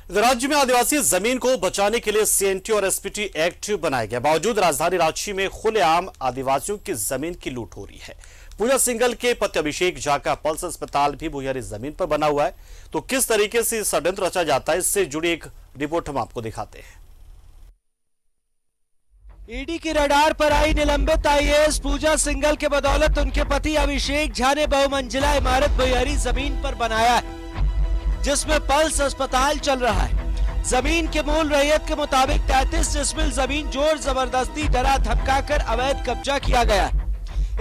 राज्य में आदिवासी जमीन को बचाने के लिए सीएनटी और एसपीटी एक्ट बनाया गया। बावजूद राजधानी रांची में खुलेआम आदिवासियों की जमीन की लूट हो रही है। पूजा सिंघल के पति अभिषेक झा का पल्स अस्पताल भी भुइयारी जमीन पर बना हुआ है। तो किस तरीके से षड्यंत्र रचा जाता है, इससे जुड़ी एक रिपोर्ट हम आपको दिखाते हैं। ईडी की रडार पर आई निलंबित आईएएस पूजा सिंघल के बदौलत उनके पति अभिषेक झा ने बहुमंजिला इमारत भुइयारी जमीन पर बनाया है, जिसमें पल्स अस्पताल चल रहा है। जमीन के मूल रैयत के मुताबिक 33 डिसमिल जमीन जोर जबरदस्ती डरा धमकाकर अवैध कब्जा किया गया है।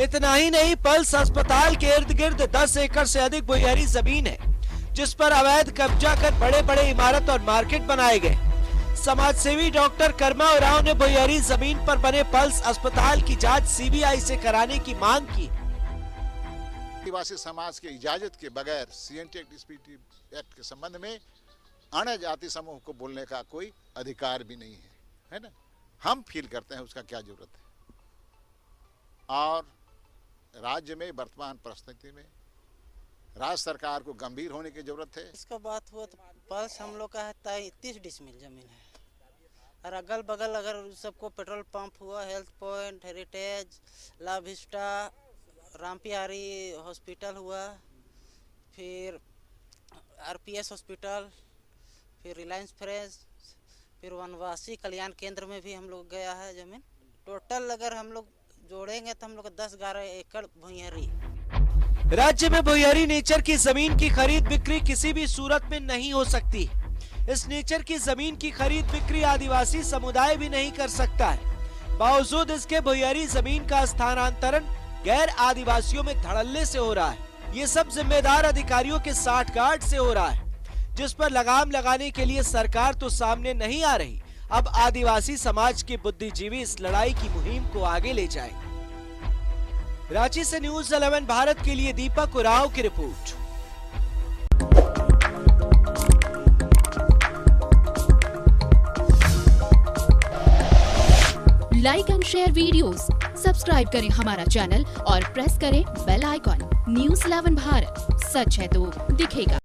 इतना ही नहीं, पल्स अस्पताल के इर्द गिर्द 10 एकड़ से अधिक भुइयारी जमीन है, जिस पर अवैध कब्जा कर बड़े बड़े इमारत और मार्केट बनाए गए। समाजसेवी डॉक्टर कर्मा उरांव ने भुइयारी जमीन पर बने पल्स अस्पताल की जांच सीबीआई से कराने की मांग की। आदिवासी समाज की इजाजत के बगैर सीएनटी एक्ट के संबंध में अन्य जाति समूह को बोलने का कोई अधिकार भी नहीं है ना। हम फील करते हैं उसका क्या जरूरत है। और राज्य में वर्तमान परिस्थिति में राज्य सरकार को गंभीर होने की जरूरत है। इसका बात हुआ तो पल्स हम लोग का है 33 डिसमिल जमीन है, और अगल बगल अगर सबको पेट्रोल पंप हुआ, हेल्थ पॉइंट, हेरिटेज, ला विस्टा, रामपियारी हॉस्पिटल हुआ, फिर आरपीएस हॉस्पिटल, फिर रिलायंस फ्रेश, फिर वनवासी कल्याण केंद्र में भी हम लोग गया है जमीन। टोटल अगर हम लोग जोड़ेंगे तो हम लोग 10-11 एकड़ भुइयारी। राज्य में भुइयारी नेचर की जमीन की खरीद बिक्री किसी भी सूरत में नहीं हो सकती। इस नेचर की जमीन की खरीद बिक्री आदिवासी समुदाय भी नहीं कर सकता है। बावजूद इसके भुइयारी जमीन का स्थानांतरण गैर आदिवासियों में धड़ल्ले से हो रहा है। ये सब जिम्मेदार अधिकारियों के साठगांठ से हो रहा है, जिस पर लगाम लगाने के लिए सरकार तो सामने नहीं आ रही। अब आदिवासी समाज के बुद्धिजीवी इस लड़ाई की मुहिम को आगे ले जाए। रांची से न्यूज़ 11 भारत के लिए दीपक उरांव की report. Like and share videos, subscribe करें हमारा चैनल और प्रेस करें बेल आइकॉन। न्यूज़ 11 भारत, सच है तो दिखेगा।